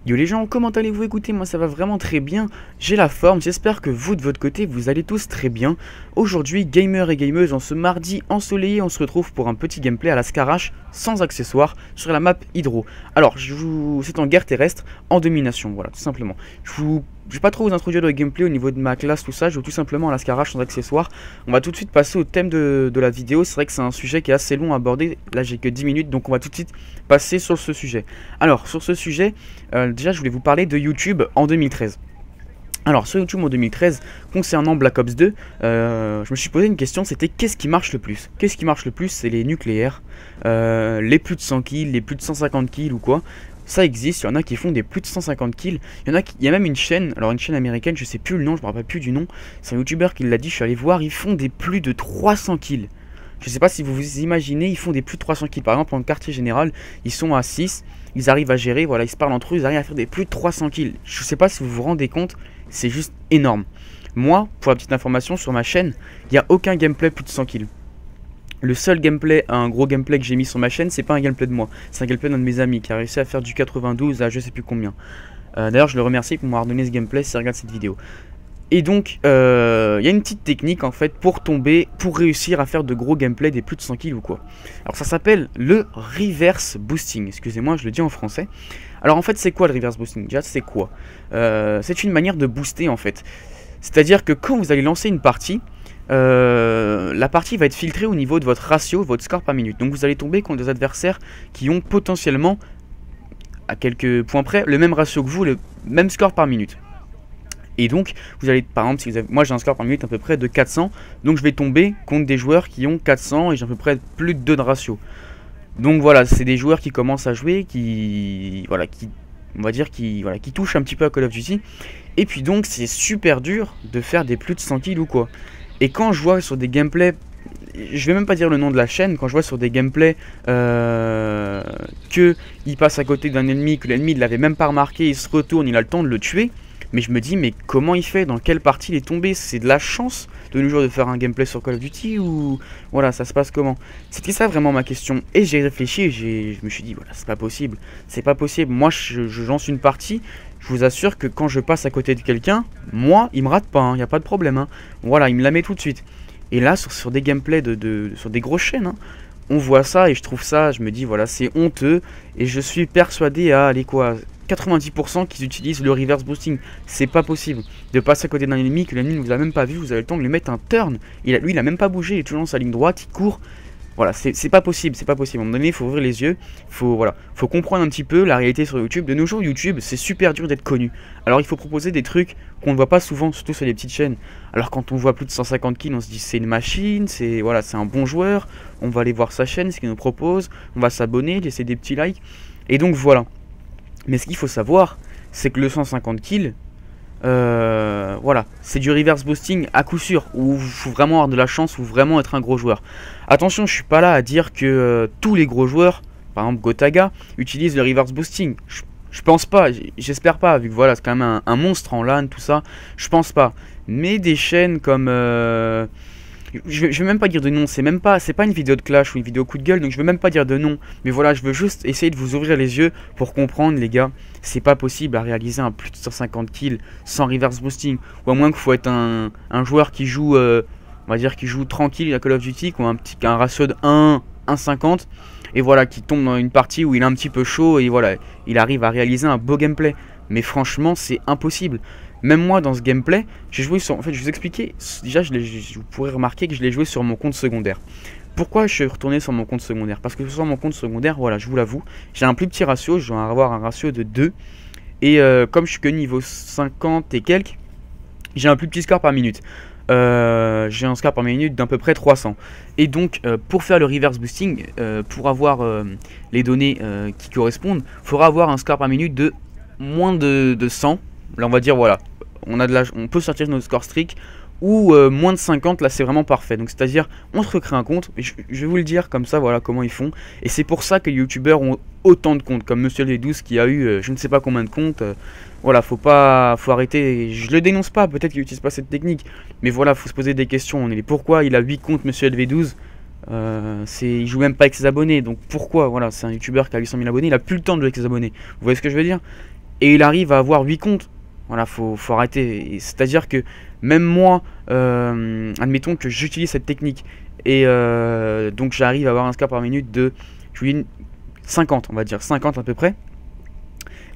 Yo les gens, comment allez-vous? Écoutez, moi ça va vraiment très bien, j'ai la forme, j'espère que vous de votre côté vous allez tous très bien. Aujourd'hui, gamers et gameuses, en ce mardi ensoleillé, on se retrouve pour un petit gameplay à la Scarache, sans accessoires, sur la map Hydro. Alors, c'est en guerre terrestre, en domination, voilà, tout simplement. Je vais pas trop vous introduire le gameplay au niveau de ma classe, tout ça, je joue tout simplement à la Scarache sans accessoires. On va tout de suite passer au thème de la vidéo, c'est vrai que c'est un sujet qui est assez long à aborder, là j'ai que 10 minutes, donc on va tout de suite passer sur ce sujet. Alors, sur ce sujet, déjà je voulais vous parler de YouTube en 2013. Alors sur YouTube en 2013, concernant Black Ops 2, je me suis posé une question, c'était qu'est-ce qui marche le plus? Qu'est-ce qui marche le plus? C'est les nucléaires, les plus de 100 kills, les plus de 150 kills ou quoi. Ça existe, il y en a qui font des plus de 150 kills, il y a même une chaîne, alors une chaîne américaine, je sais plus le nom, je me rappelle plus du nom, c'est un youtubeur qui l'a dit, je suis allé voir, ils font des plus de 300 kills. Je sais pas si vous vous imaginez, ils font des plus de 300 kills. Par exemple, en quartier général, ils sont à 6, ils arrivent à gérer, voilà, ils se parlent entre eux, ils arrivent à faire des plus de 300 kills. Je sais pas si vous vous rendez compte, c'est juste énorme. Moi, pour la petite information, sur ma chaîne, il n'y a aucun gameplay plus de 100 kills. Le seul gameplay, un gros gameplay que j'ai mis sur ma chaîne, c'est pas un gameplay de moi, c'est un gameplay d'un de mes amis qui a réussi à faire du 92 à je sais plus combien. D'ailleurs, je le remercie pour m'avoir donné ce gameplay si il regarde cette vidéo. Et donc, il y a une petite technique en fait pour tomber, pour réussir à faire de gros gameplay des plus de 100 kills ou quoi. Alors ça s'appelle le reverse boosting, excusez-moi je le dis en français. Alors en fait c'est quoi le reverse boosting? Déjà c'est quoi? C'est une manière de booster en fait. C'est-à-dire que quand vous allez lancer une partie, la partie va être filtrée au niveau de votre ratio, votre score par minute. Donc vous allez tomber contre des adversaires qui ont potentiellement, à quelques points près, le même ratio que vous, le même score par minute. Et donc, vous allez, par exemple, si vous avez, moi j'ai un score par minute à peu près de 400, donc je vais tomber contre des joueurs qui ont 400 et j'ai à peu près plus de 2 de ratio. Donc voilà, c'est des joueurs qui commencent à jouer, on va dire, qui touchent un petit peu à Call of Duty. Et puis donc, c'est super dur de faire des plus de 100 kills ou quoi. Et quand je vois sur des gameplays, je vais même pas dire le nom de la chaîne, quand je vois sur des gameplays que il passe à côté d'un ennemi, que l'ennemi ne l'avait même pas remarqué, il se retourne, il a le temps de le tuer. Mais je me dis, mais comment il fait? Dans quelle partie il est tombé? C'est de la chance de nos jours de faire un gameplay sur Call of Duty ou voilà, ça se passe comment? C'était ça vraiment ma question. Et j'ai réfléchi et je me suis dit, voilà, c'est pas possible. C'est pas possible. Moi, je lance une partie. Je vous assure que quand je passe à côté de quelqu'un, moi, il me rate pas, il n'y a pas de problème. Voilà, il me la met tout de suite. Et là, sur des gameplays sur des grosses chaînes, on voit ça et je trouve ça, je me dis, voilà, c'est honteux. Et je suis persuadé à aller quoi, 90% qu'ils utilisent le reverse boosting. C'est pas possible de passer à côté d'un ennemi que l'ennemi ne vous a même pas vu, vous avez le temps de lui mettre un turn. Lui il a même pas bougé, il est toujours dans sa ligne droite, il court. Voilà, c'est pas possible, c'est pas possible. À un moment donné, il faut ouvrir les yeux, faut comprendre un petit peu la réalité sur YouTube. De nos jours, YouTube, c'est super dur d'être connu. Alors il faut proposer des trucs qu'on ne voit pas souvent, surtout sur les petites chaînes. Alors quand on voit plus de 150 kills, on se dit c'est une machine, c'est voilà, c'est un bon joueur. On va aller voir sa chaîne, ce qu'il nous propose, on va s'abonner, laisser des petits likes. Et donc voilà. Mais ce qu'il faut savoir, c'est que le 150 kills, voilà, c'est du reverse boosting à coup sûr, où il faut vraiment avoir de la chance ou vraiment être un gros joueur. Attention, je suis pas là à dire que tous les gros joueurs, par exemple Gotaga, utilisent le reverse boosting. Je pense pas, j'espère pas, vu que voilà, c'est quand même un monstre en LAN, tout ça, je pense pas. Mais des chaînes comme... je vais même pas dire de nom, c'est pas une vidéo de clash ou une vidéo coup de gueule, donc je veux même pas dire de nom. Mais voilà, je veux juste essayer de vous ouvrir les yeux pour comprendre, les gars, c'est pas possible à réaliser un plus de 150 kills sans reverse boosting. Ou à moins qu'il faut être un joueur qui joue, on va dire, qui joue tranquille à Call of Duty, qui a un ratio de 1,50 et voilà, qui tombe dans une partie où il est un petit peu chaud et voilà, il arrive à réaliser un beau gameplay. Mais franchement, c'est impossible. Même moi dans ce gameplay, j'ai joué sur... En fait je vais vous expliquer, déjà vous pourrez remarquer que je l'ai joué sur mon compte secondaire. Pourquoi je suis retourné sur mon compte secondaire? Parce que sur mon compte secondaire, voilà, je vous l'avoue, j'ai un plus petit ratio, je dois avoir un ratio de 2. Et comme je suis que niveau 50 et quelques, j'ai un plus petit score par minute. J'ai un score par minute d'à peu près 300. Et donc pour faire le reverse boosting, pour avoir les données qui correspondent, il faudra avoir un score par minute de moins de 100. Là on va dire voilà, on peut sortir de notre score strict ou moins de 50, là c'est vraiment parfait. Donc c'est à dire on se recrée un compte, et je vais vous le dire comme ça, voilà comment ils font. Et c'est pour ça que les youtubeurs ont autant de comptes, comme Monsieur LV12 qui a eu je ne sais pas combien de comptes. Voilà, faut arrêter, je le dénonce pas, peut-être qu'il n'utilise pas cette technique, mais voilà, faut se poser des questions. Pourquoi il a 8 comptes Monsieur LV12? Il joue même pas avec ses abonnés, donc pourquoi? Voilà, c'est un youtubeur qui a 800 000 abonnés, il a plus le temps de jouer avec ses abonnés. Vous voyez ce que je veux dire? et il arrive à avoir 8 comptes. Voilà, faut arrêter. C'est-à-dire que même moi, admettons que j'utilise cette technique et donc j'arrive à avoir un score par minute de, je vous dis, 50, on va dire 50 à peu près,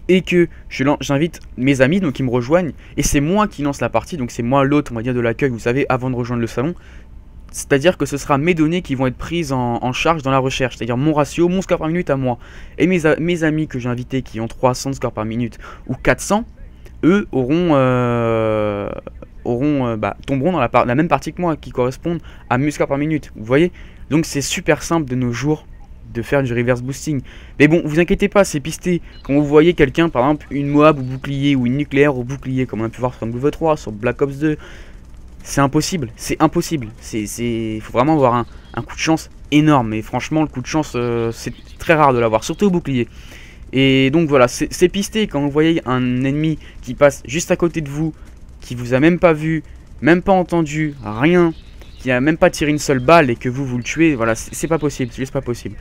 et que j'invite mes amis, donc ils me rejoignent, et c'est moi qui lance la partie, donc c'est moi l'hôte, on va dire, de l'accueil, vous savez, avant de rejoindre le salon. C'est-à-dire que ce sera mes données qui vont être prises en charge dans la recherche, c'est-à-dire mon ratio, mon score par minute à moi. Et mes amis que j'ai invités qui ont 300 scores par minute ou 400, eux tomberont dans la même partie que moi, qui correspondent à mes scores par minute. Vous voyez? Donc c'est super simple de nos jours de faire du reverse boosting. Mais bon, vous inquiétez pas, c'est pisté. Quand vous voyez quelqu'un, par exemple, une Moab au bouclier ou une nucléaire au bouclier, comme on a pu voir sur MW3, sur Black Ops 2, c'est impossible, c'est impossible. Il faut vraiment avoir un coup de chance énorme. Et franchement, le coup de chance, c'est très rare de l'avoir, surtout au bouclier. Et donc voilà, c'est pisté. Quand vous voyez un ennemi qui passe juste à côté de vous, qui vous a même pas vu, même pas entendu, rien, qui a même pas tiré une seule balle et que vous le tuez, voilà, c'est pas possible, c'est juste pas possible.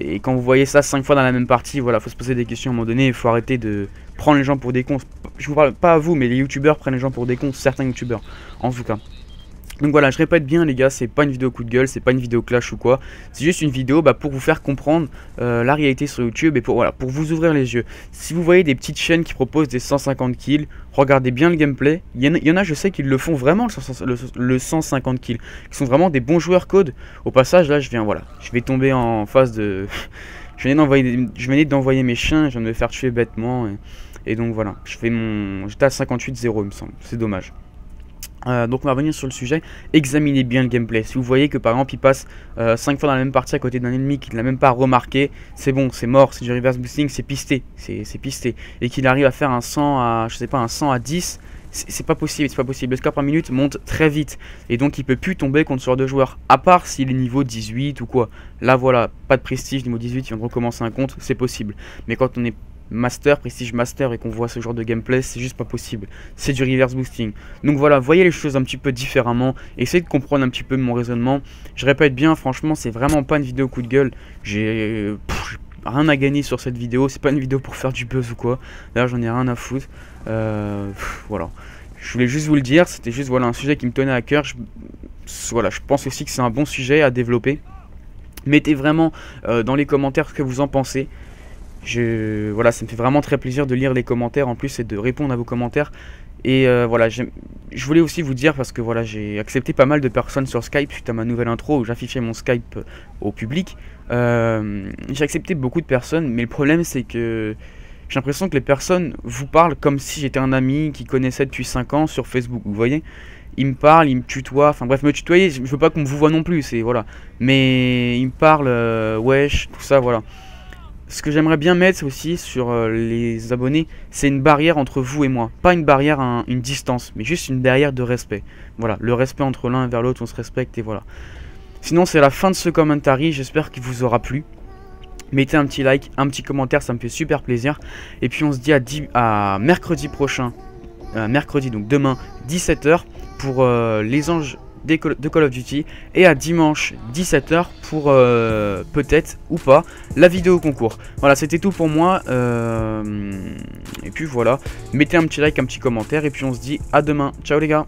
Et quand vous voyez ça 5 fois dans la même partie, voilà, faut se poser des questions à un moment donné, il faut arrêter de prendre les gens pour des cons. Je vous parle pas à vous, mais les youtubeurs prennent les gens pour des cons, certains youtubeurs, en tout cas. Donc voilà, je répète bien les gars, c'est pas une vidéo coup de gueule, c'est pas une vidéo clash ou quoi. C'est juste une vidéo pour vous faire comprendre la réalité sur YouTube et pour vous ouvrir les yeux. Si vous voyez des petites chaînes qui proposent des 150 kills, regardez bien le gameplay. Il y en a, je sais, qu'ils le font vraiment, le 150 kills, qui sont vraiment des bons joueurs code. Au passage, là, je vais tomber en phase de... je venais d'envoyer mes chiens, je viens de me faire tuer bêtement. Et donc voilà, j'étais à 58-0 il me semble, c'est dommage. Donc on va revenir sur le sujet, examinez bien le gameplay. Si vous voyez que par exemple il passe 5 fois dans la même partie à côté d'un ennemi qui ne l'a même pas remarqué, c'est bon, c'est mort, c'est du reverse boosting, c'est pisté, c'est pisté. Et qu'il arrive à faire un 100 à, je sais pas, un 100 à 10, c'est pas possible, c'est pas possible. Le score par minute monte très vite et donc il peut plus tomber contre ce genre de joueur, à part s'il est niveau 18 ou quoi. Là voilà, pas de prestige, niveau 18, il vient de recommencer un compte, c'est possible. Mais quand on est master, prestige master et qu'on voit ce genre de gameplay, c'est juste pas possible, c'est du reverse boosting. Donc voilà, voyez les choses un petit peu différemment, essayez de comprendre un petit peu mon raisonnement. Je répète bien, franchement c'est vraiment pas une vidéo coup de gueule, j'ai rien à gagner sur cette vidéo, c'est pas une vidéo pour faire du buzz ou quoi, d'ailleurs j'en ai rien à foutre. Voilà, je voulais juste vous le dire, c'était juste voilà, un sujet qui me tenait à cœur. Voilà, je pense aussi que c'est un bon sujet à développer. Mettez vraiment dans les commentaires ce que vous en pensez. Voilà, ça me fait vraiment très plaisir de lire les commentaires en plus et de répondre à vos commentaires. Et voilà, je voulais aussi vous dire, parce que voilà, j'ai accepté pas mal de personnes sur Skype suite à ma nouvelle intro où j'affichais mon Skype au public. J'ai accepté beaucoup de personnes, mais le problème c'est que j'ai l'impression que les personnes vous parlent comme si j'étais un ami qui connaissait depuis 5 ans sur Facebook, vous voyez. Ils me parlent, ils me tutoient, enfin bref, me tutoyer, je veux pas qu'on me vous voit non plus, c'est voilà. Mais ils me parlent, wesh, tout ça, voilà. Ce que j'aimerais bien mettre aussi sur les abonnés, c'est une barrière entre vous et moi. Pas une barrière, une distance, mais juste une barrière de respect. Voilà, le respect entre l'un vers l'autre, on se respecte et voilà. Sinon, c'est la fin de ce commentary, j'espère qu'il vous aura plu. Mettez un petit like, un petit commentaire, ça me fait super plaisir. Et puis on se dit à mercredi prochain, mercredi donc demain, 17 h pour les anges de Call of Duty, et à dimanche 17 h pour peut-être ou pas la vidéo concours. Voilà, c'était tout pour moi et puis voilà, mettez un petit like, un petit commentaire et puis on se dit à demain. Ciao les gars.